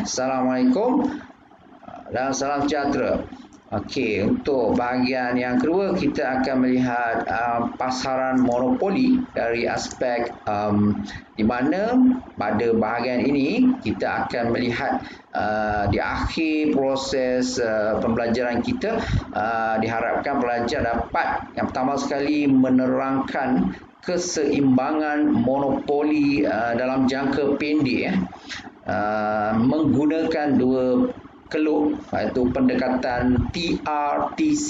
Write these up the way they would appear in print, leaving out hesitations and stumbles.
Assalamualaikum dan salam sejahtera. Okey, untuk bahagian yang kedua kita akan melihat pasaran monopoli dari aspek di mana pada bahagian ini kita akan melihat di akhir proses pembelajaran kita diharapkan pelajar dapat yang pertama sekali menerangkan keseimbangan monopoli dalam jangka pendek menggunakan dua keluk, iaitu pendekatan TRTC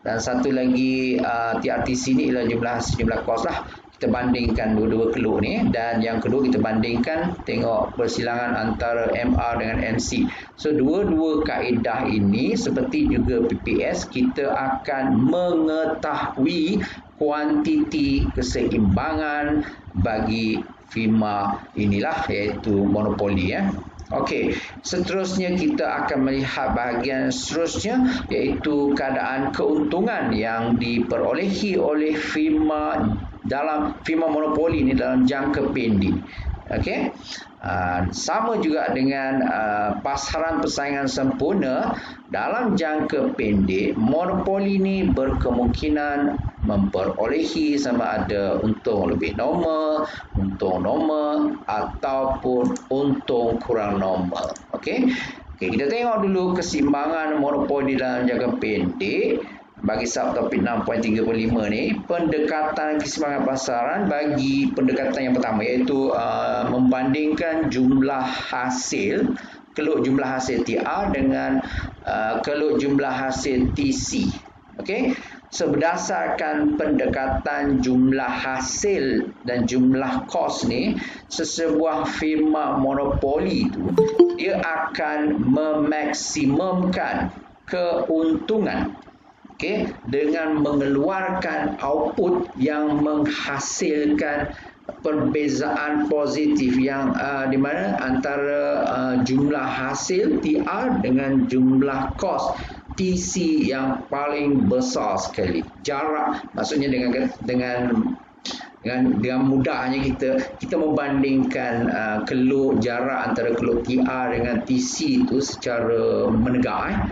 dan satu lagi TRTC ni ialah jumlah kos lah. Kita bandingkan dua-dua keluk ni, dan yang kedua kita bandingkan tengok persilangan antara MR dengan MC. So dua-dua kaedah ini seperti juga PPS kita akan mengetahui kuantiti keseimbangan bagi firma inilah, iaitu monopoli ya. Okey, seterusnya kita akan melihat bahagian seterusnya, iaitu keadaan keuntungan yang diperolehi oleh firma monopoli ini dalam jangka pendek. Okey, sama juga dengan pasaran persaingan sempurna dalam jangka pendek, monopoli ini berkemungkinan memperolehi sama ada untung lebih normal, untung normal ataupun untung kurang normal. Okey, kita tengok dulu keseimbangan monopoli dalam jangka pendek. Bagi subtopik 6.35 ni, pendekatan keseimbangan pasaran bagi pendekatan yang pertama, iaitu membandingkan jumlah hasil, keluk jumlah hasil TR dengan keluk jumlah hasil TC. Okey, so berdasarkan pendekatan jumlah hasil dan jumlah kos ni, sesebuah firma monopoli itu dia akan memaksimumkan keuntungan, okey, dengan mengeluarkan output yang menghasilkan perbezaan positif yang di mana antara jumlah hasil TR dengan jumlah kos TC yang paling besar sekali. Jarak, maksudnya dengan mudahnya kita membandingkan keluk jarak antara keluk TR dengan TC itu secara menegak.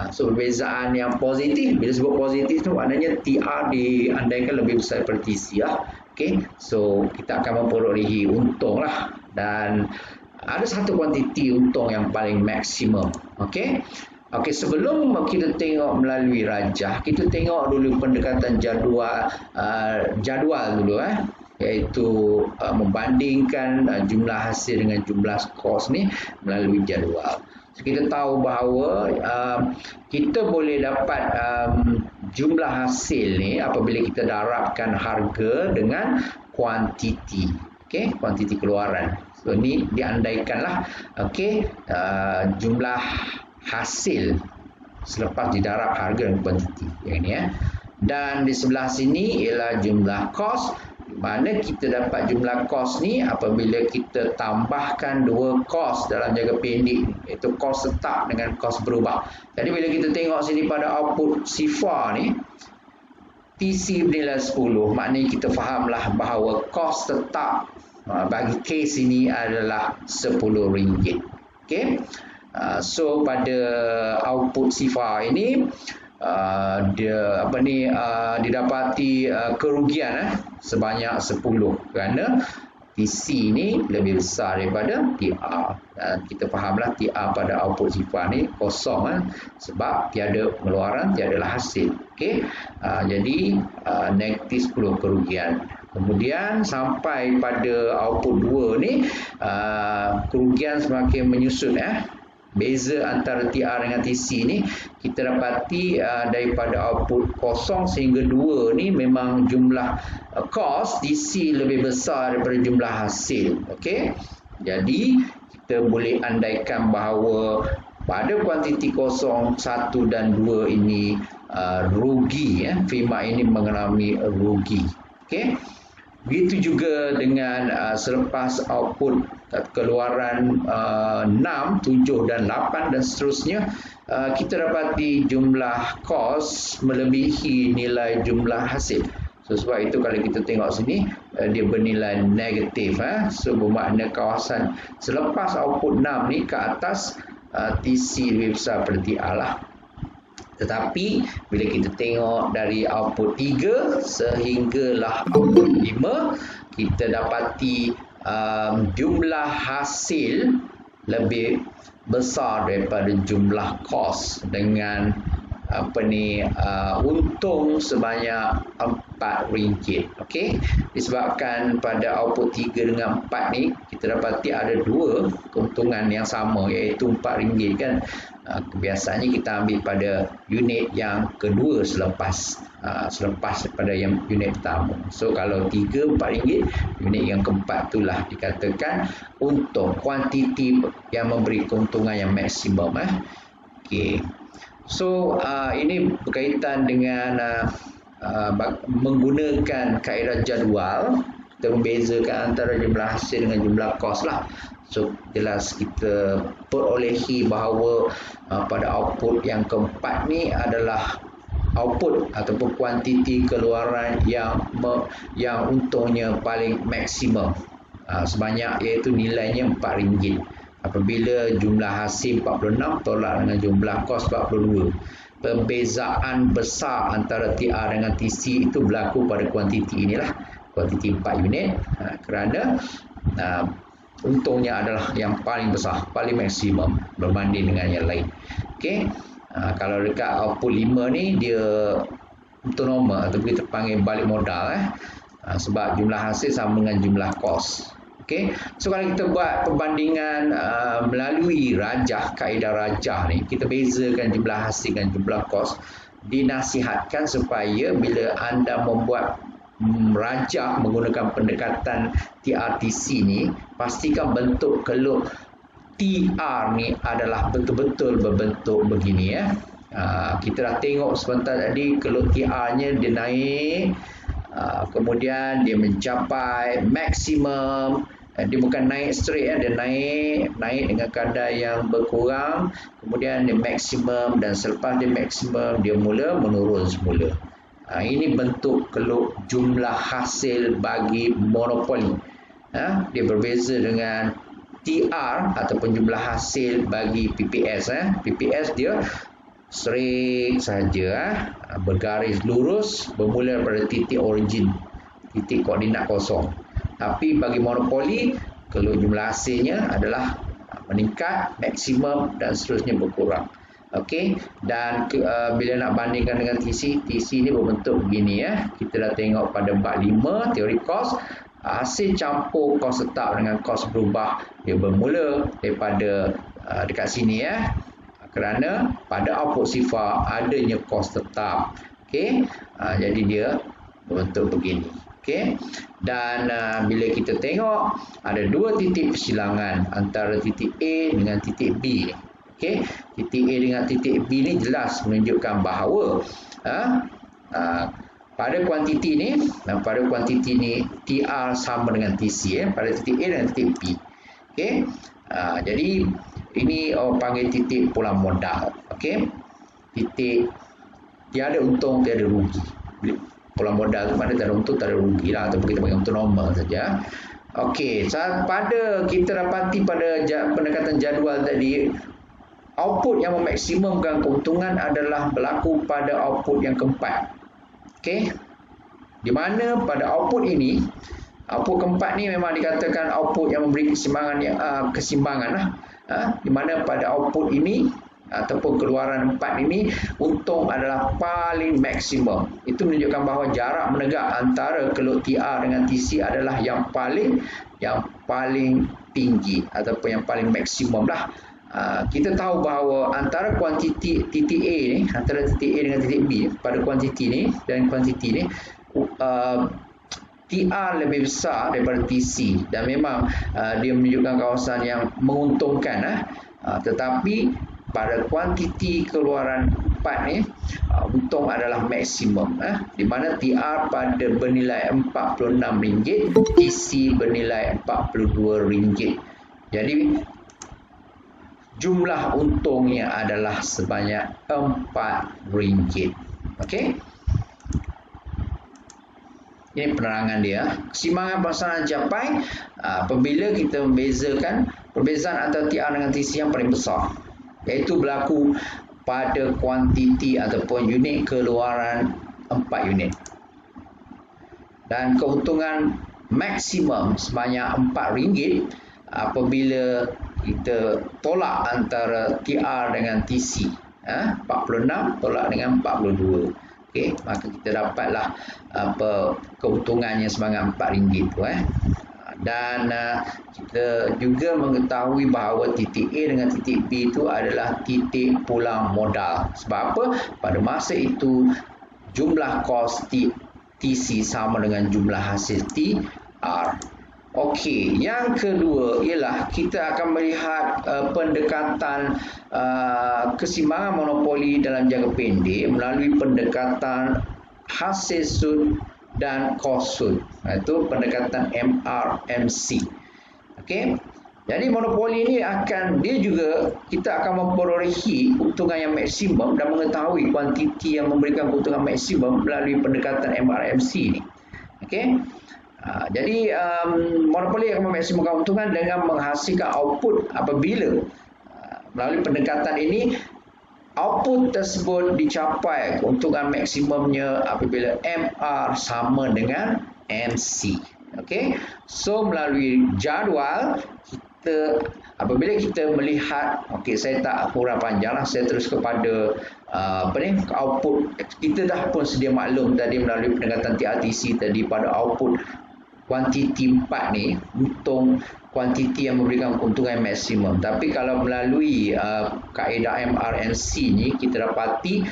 So perbezaan yang positif, bila sebut positif tu maknanya TR diandaikan lebih besar daripada TC lah. Okay, so kita akan memperolehi untung lah, dan ada satu kuantiti untung yang paling maksimum. Okay, sebelum kita tengok melalui rajah, kita tengok dulu pendekatan jadual dulu iaitu membandingkan jumlah hasil dengan jumlah kos ni melalui jadual. So, kita tahu bahawa kita boleh dapat jumlah hasil ni apabila kita darabkan harga dengan kuantiti. Okey, kuantiti keluaran. So ni diandaikanlah jumlah hasil selepas didarab harga dan kuantiti yang ni Dan di sebelah sini ialah jumlah kos, di mana kita dapat jumlah kos ni apabila kita tambahkan dua kos dalam jangka pendek, iaitu kos tetap dengan kos berubah. Jadi bila kita tengok sini pada output sifar ni, TC bernilai 10, maknanya kita fahamlah bahawa kos tetap bagi kes ini adalah RM10. Okey. So pada output sifar ini didapati kerugian sebanyak 10 kerana TC ni lebih besar daripada TR, dan kita fahamlah TR pada output sifar ni kosong sebab tiada pengeluaran, tiadalah hasil. Okey, jadi negatif 10 kerugian. Kemudian sampai pada output 2 ni kerugian semakin menyusut. Beza antara TR dengan TC ni kita dapati daripada output 0 sehingga 2 ni memang jumlah kos TC lebih besar daripada jumlah hasil. Okey, jadi kita boleh andaikan bahawa pada kuantiti 0, 1 dan 2 ini rugi, firma ini mengalami rugi. Okey, begitu juga dengan selepas output keluaran 6, 7 dan 8 dan seterusnya, kita dapati jumlah kos melebihi nilai jumlah hasil. So sebab itu kalau kita tengok sini dia bernilai negatif. So bermakna kawasan selepas output 6 ni ke atas TC lebih besar daripada TR lah. Tetapi bila kita tengok dari output 3 sehinggalah output 5, kita dapati jumlah hasil lebih besar daripada jumlah kos dengan untung sebanyak RM4. Okey, disebabkan pada output 3 dengan 4 ni kita dapati ada dua keuntungan yang sama, iaitu RM4 kan. Biasanya kita ambil pada unit yang kedua selepas pada yang unit pertama. So kalau 3 RM4, unit yang keempat itulah dikatakan untung, kuantiti yang memberi keuntungan yang maksimum. Okey. So ini berkaitan dengan menggunakan kaedah jadual. Kita membezakan antara jumlah hasil dengan jumlah kos lah. So jelas kita perolehi bahawa pada output yang keempat ni adalah output ataupun kuantiti keluaran yang untungnya paling maksimum, sebanyak, iaitu nilainya RM4. Apabila jumlah hasil 46 tolak dengan jumlah kos 42. Perbezaan besar antara TR dengan TC itu berlaku pada kuantiti inilah, kuantiti 4 unit, kerana untungnya adalah yang paling besar, paling maksimum berbanding dengan yang lain. Okey. Kalau dekat output 5 ni dia untung normal atau kita panggil balik modal, sebab jumlah hasil sama dengan jumlah kos. Okay. So kalau kita buat perbandingan melalui rajah, kaedah rajah ni, kita bezakan jumlah hasil dan jumlah kos. Dinasihatkan supaya bila anda membuat rajah menggunakan pendekatan TRTC ni, pastikan bentuk keluk TR ni adalah betul-betul berbentuk begini kita dah tengok sebentar tadi, keluk TR nya dia naik, kemudian dia mencapai maksimum. Dia bukan naik straight, dia naik dengan kadar yang berkurang, kemudian dia maksimum, dan selepas dia maksimum dia mula menurun semula. Ini bentuk keluk jumlah hasil bagi monopoli. Dia berbeza dengan TR ataupun jumlah hasil bagi PPS. PPS dia straight saja, bergaris lurus, bermula pada titik origin, titik koordinat kosong. Tapi bagi monopoli, kalau jumlah hasilnya adalah meningkat, maksimum, dan seterusnya berkurang. Okey, dan bila nak bandingkan dengan TC ni berbentuk begini Kita dah tengok pada bab 5 teori kos, hasil campur kos tetap dengan kos berubah, dia bermula daripada dekat sini kerana pada output sifar adanya kos tetap. Okey, jadi dia berbentuk begini. Okey, dan bila kita tengok ada dua titik persilangan antara titik A dengan titik B. Okey, titik A dengan titik B ni jelas menunjukkan bahawa pada kuantiti ni TR sama dengan TC pada titik A dan titik B. Okey, jadi ini orang panggil titik pulang modal. Okey, titik tiada untung tiada rugi. Pulang modal tu mana tak ada untung tak ada rugi lah, ataupun kita panggil untung normal saja. Okey, pada kita dapati pada pendekatan jadual tadi, output yang memaksimumkan keuntungan adalah berlaku pada output yang keempat. Okey, di mana pada output ini, output keempat ni memang dikatakan output yang memberi kesimbangan lah. Di mana pada output ini ataupun keluaran 4 ini, untung adalah paling maksimum. Itu menunjukkan bahawa jarak menegak antara keluk TR dengan TC adalah yang paling tinggi ataupun yang paling maksimum lah. Kita tahu bahawa antara kuantiti titik A ni, antara titik A dengan titik B, pada kuantiti ni dan kuantiti ni, TR lebih besar daripada TC, dan memang dia menunjukkan kawasan yang menguntungkan. Tetapi pada kuantiti keluaran 4 ni, untung adalah maksimum, di mana TR pada bernilai RM46, TC bernilai RM42. Jadi jumlah untungnya adalah sebanyak RM4. Okey. Ini penerangan dia. Keseimbangan pasaran capai apabila kita membezakan perbezaan antara TR dengan TC yang paling besar, iaitu berlaku pada kuantiti ataupun unit keluaran 4 unit. Dan keuntungan maksimum sebanyak RM4 apabila kita tolak antara TR dengan TC. 46 tolak dengan 42. Okey, maka kita dapatlah keuntungannya sebanyak RM4 tu. Dan kita juga mengetahui bahawa titik A dengan titik B itu adalah titik pulang modal. Sebab apa? Pada masa itu jumlah kos TC sama dengan jumlah hasil TR. Okey, yang kedua ialah kita akan melihat pendekatan keseimbangan monopoli dalam jangka pendek melalui pendekatan hasil sud dan kos sud, iaitu pendekatan MRMC. Okey. Jadi monopoli ini kita akan memperolehi keuntungan yang maksimum dan mengetahui kuantiti yang memberikan keuntungan maksimum melalui pendekatan MRMC ini. Okey. Jadi monopoli akan memaksimumkan keuntungan dengan menghasilkan output apabila melalui pendekatan ini output tersebut dicapai keuntungan maksimumnya apabila MR sama dengan MC. Okey. So melalui jadual apabila kita melihat, okey, saya tak kurang panjanglah, saya terus kepada output. Kita dah pun sedia maklum tadi melalui pendekatan TRTC tadi pada output kuantiti 4 ni, hitung kuantiti yang memberikan keuntungan maksimum. Tapi kalau melalui kaedah MRMC ni, kita dapati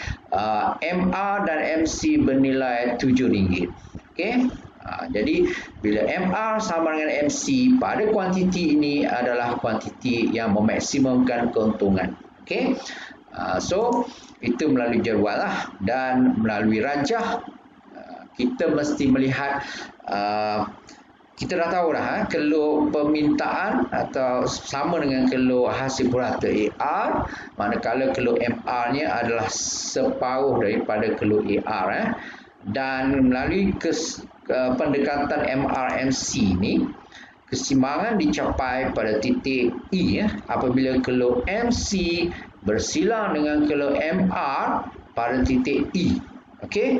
MR dan MC bernilai RM7. Okey. Jadi bila MR sama dengan MC, pada kuantiti ini adalah kuantiti yang memaksimumkan keuntungan. Okey. So itu melalui jadual lah, dan melalui rajah kita mesti melihat kita dah tahu dah keluk permintaan atau sama dengan keluk hasil purata AR, manakala keluk MR nya adalah separuh daripada keluk AR. Dan melalui pendekatan MRMC ni, keseimbangan dicapai pada titik E apabila keluk MC bersilang dengan keluk MR pada titik E. Okey.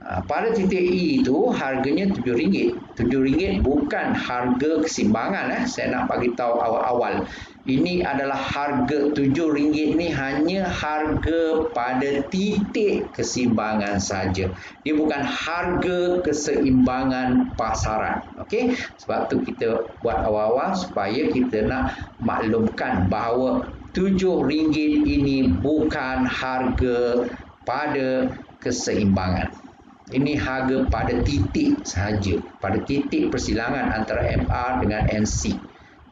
Pada titik E itu harganya RM7. RM7 bukan harga keseimbangan. Saya nak bagi tahu awal-awal. Ini adalah harga RM7 ni hanya harga pada titik keseimbangan saja. Dia bukan harga keseimbangan pasaran. Okey? Sebab tu kita buat awal-awal supaya kita nak maklumkan bahawa RM7 ini bukan harga pada keseimbangan. Ini harga pada titik sahaja, pada titik persilangan antara MR dengan MC.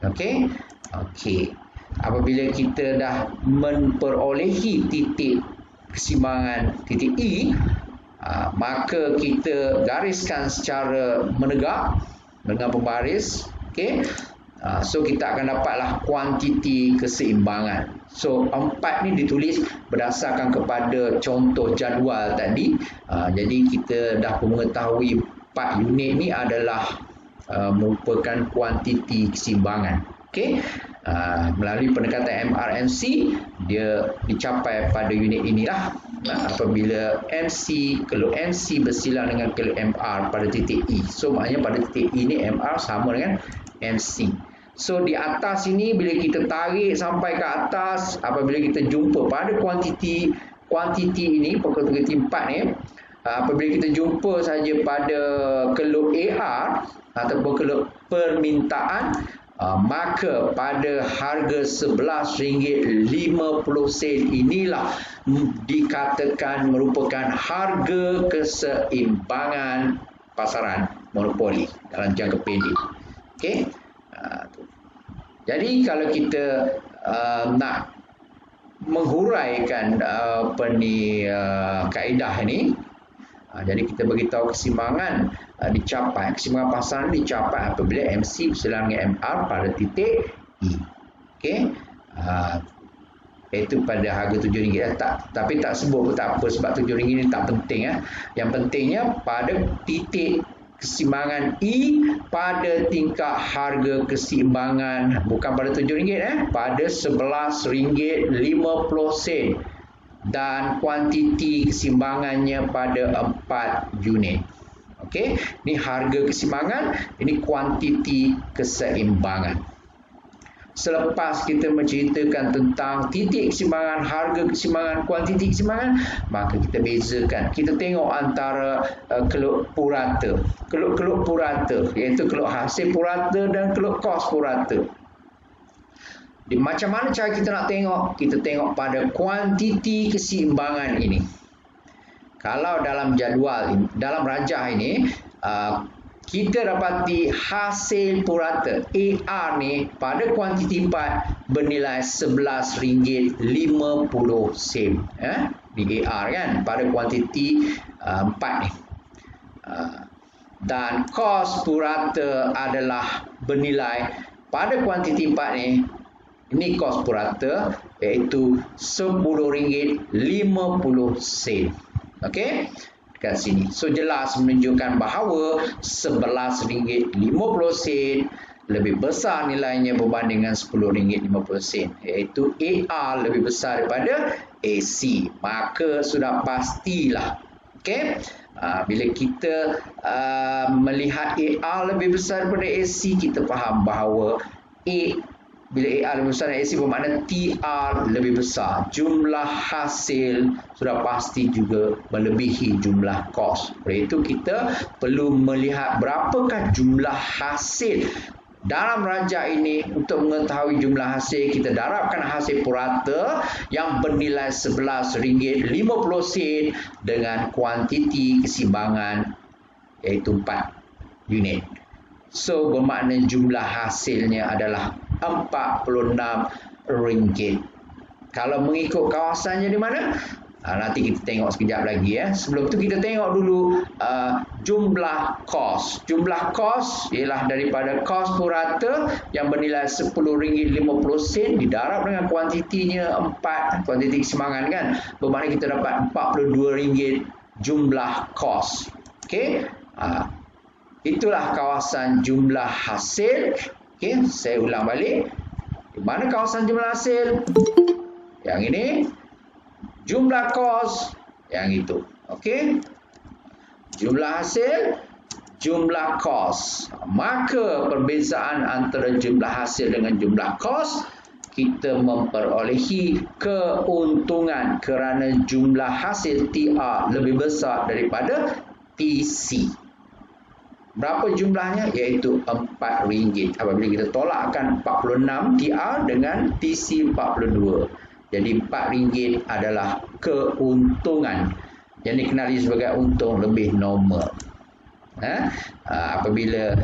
Okey? Okey. Apabila kita dah memperolehi titik keseimbangan titik E, maka kita gariskan secara menegak dengan pembaris. Okey? So kita akan dapatlah kuantiti keseimbangan. So 4 ni ditulis berdasarkan kepada contoh jadual tadi. Jadi kita dah pun mengetahui 4 unit ni adalah merupakan kuantiti keseimbangan. Okey. Melalui pendekatan MRMC dia dicapai pada unit inilah. Apabila keluk MC bersilang dengan keluk MR pada titik E. So maknanya pada titik E ni MR sama dengan MC. So di atas ini bila kita tarik sampai ke atas, apabila kita jumpa pada kuantiti ini, kuantiti 4 ni, apabila kita jumpa saja pada keluk AR ataupun keluk permintaan, maka pada harga RM11.50 inilah dikatakan merupakan harga keseimbangan pasaran monopoli dalam jangka pendek. Okey. Jadi kalau kita nak menghuraikan kaedah ini, jadi kita beritahu keseimbangan keseimbangan pasaran dicapai apabila MC bersilang dengan MR pada titik E. Okey. Iaitu pada harga RM7. Tapi tak sebut pun tak apa sebab RM7 ni tak penting. Yang pentingnya pada titik keseimbangan E pada tingkat harga keseimbangan bukan pada RM7 pada RM11.50 dan kuantiti keseimbangannya pada 4 unit. Okey, ni harga keseimbangan, ini kuantiti keseimbangan. Selepas kita menceritakan tentang titik keseimbangan, harga keseimbangan, kuantiti keseimbangan, maka kita bezakan. Kita tengok antara keluk purata. Keluk-keluk purata, iaitu keluk hasil purata dan keluk kos purata. Macam mana cara kita nak tengok? Kita tengok pada kuantiti keseimbangan ini. Kalau dalam jadual, dalam rajah ini, kita dapati hasil purata AR ni pada kuantiti 4 bernilai RM11.50. Di AR kan, pada kuantiti 4 ni. Dan kos purata adalah bernilai pada kuantiti 4 ni, ini kos purata, iaitu RM10.50. Okey, dekat sini. So jelas menunjukkan bahawa RM11.50 lebih besar nilainya berbanding dengan RM10.50, iaitu AR lebih besar daripada AC. Maka sudah pastilah. Okey, bila kita melihat AR lebih besar daripada AC, kita faham bahawa bila AR lebih besar dari AC bermakna TR lebih besar. Jumlah hasil sudah pasti juga melebihi jumlah kos. Oleh itu kita perlu melihat berapakah jumlah hasil dalam rajah ini. Untuk mengetahui jumlah hasil, kita darabkan hasil purata yang bernilai RM11.50 dengan kuantiti keseimbangan iaitu 4 unit. So bermakna jumlah hasilnya adalah RM46. Kalau mengikut kawasannya di mana? Nanti kita tengok sekejap lagi ya. Sebelum tu kita tengok dulu jumlah kos. Jumlah kos ialah daripada kos purata yang bernilai RM10.50 didarab dengan kuantitinya 4, kuantiti keseimbangan kan. Bermakna kita dapat RM42 jumlah kos. Okey. Itulah kawasan jumlah hasil. Okey, saya ulang balik. Di mana kawasan jumlah hasil? Yang ini. Jumlah kos yang itu. Okey. Jumlah hasil, jumlah kos. Maka perbezaan antara jumlah hasil dengan jumlah kos, kita memperolehi keuntungan kerana jumlah hasil TR lebih besar daripada TC. Berapa jumlahnya? Iaitu RM4. Apabila kita tolakkan 46 TR dengan TC 42. Jadi RM4 adalah keuntungan yang dikenali sebagai untung lebih normal. Apabila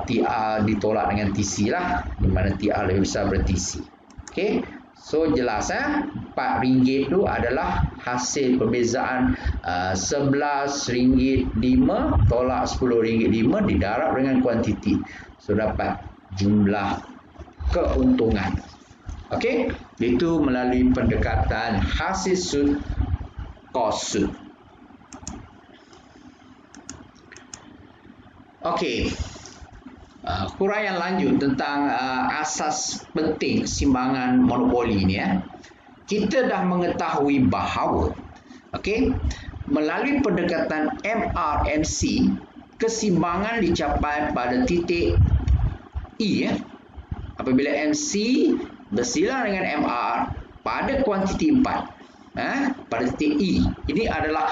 TR ditolak dengan TC lah, di mana TR lebih besar daripada TC. Okey. So jelas RM4 itu adalah hasil perbezaan RM11.5 tolak RM10.5 didarab dengan kuantiti. So dapat jumlah keuntungan. Okey, itu melalui pendekatan hasil sud kos sud. Okey. Huraian lanjut tentang asas penting keseimbangan monopoli ni ya. Kita dah mengetahui bahawa melalui pendekatan MRMC, keseimbangan dicapai pada titik E ya. Apabila MC bersilang dengan MR pada kuantiti 4 pada titik E. Ini adalah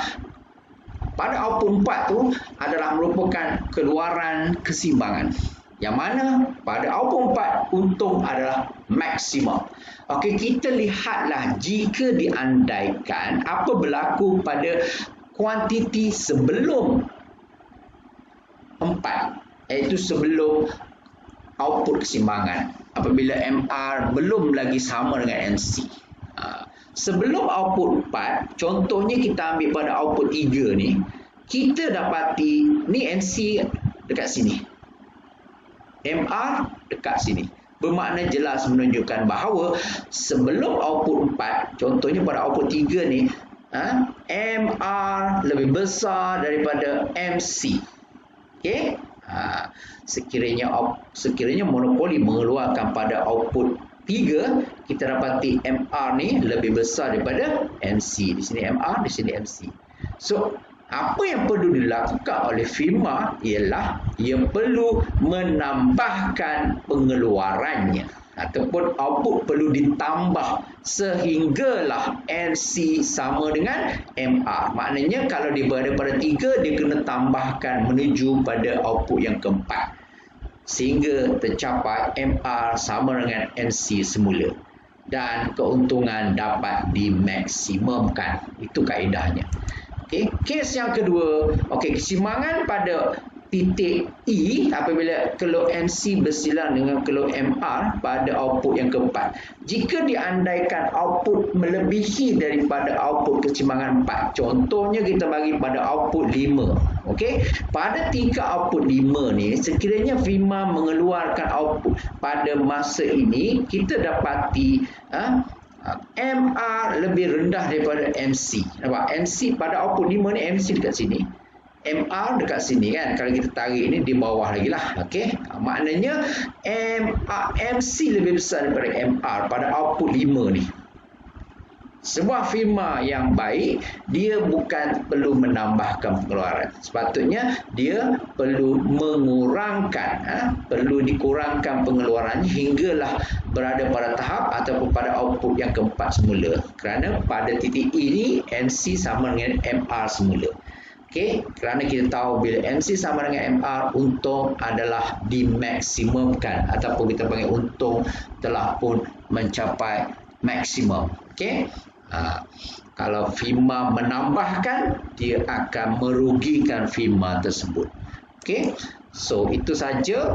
pada output 4 tu adalah merupakan keluaran keseimbangan. Yang mana pada output 4 untung adalah maksimum. Okey, kita lihatlah jika diandaikan apa berlaku pada kuantiti sebelum 4, iaitu sebelum output keseimbangan. Apabila MR belum lagi sama dengan MC. Sebelum output 4, contohnya kita ambil pada output 3 ni, kita dapati ni MC dekat sini. MR dekat sini. Bermakna jelas menunjukkan bahawa sebelum output 4, contohnya pada output 3 ni, MR lebih besar daripada MC. Okey. Sekiranya monopoli mengeluarkan pada output 3, kita dapati MR ni lebih besar daripada MC. Di sini MR, di sini MC. So, apa yang perlu dilakukan oleh firma ialah ia perlu menambahkan pengeluarannya ataupun output perlu ditambah sehinggalah NC sama dengan MR. Maknanya kalau dia berada pada 3, dia kena tambahkan menuju pada output yang keempat sehingga tercapai MR sama dengan NC semula dan keuntungan dapat dimaksimumkan. Itu kaedahnya. Okey, kes yang kedua, okey, keseimbangan pada titik E apabila keluk NC bersilang dengan keluk MR pada output yang keempat. Jika diandaikan output melebihi daripada output keseimbangan 4, contohnya kita bagi pada output 5. Okey, pada tingkat output 5 ni, sekiranya firma mengeluarkan output pada masa ini, kita dapati MR lebih rendah daripada MC. Nampak? MC pada output 5 ni, MC dekat sini. MR dekat sini kan. Kalau kita tarik ni di bawah lagi lah. Okey. Maknanya MC lebih besar daripada MR pada output 5 ni. Sebuah firma yang baik, dia bukan perlu menambahkan pengeluaran. Sepatutnya dia perlu mengurangkan, perlu dikurangkan pengeluarannya hinggalah berada pada tahap ataupun pada output yang keempat semula. Kerana pada titik E ni, MC sama dengan MR semula. Okey, kerana kita tahu bila MC sama dengan MR, untung adalah dimaksimumkan ataupun kita panggil untung telah pun mencapai maksimum. Okey. Kalau firma menambahkan, dia akan merugikan firma tersebut. Okey. So itu saja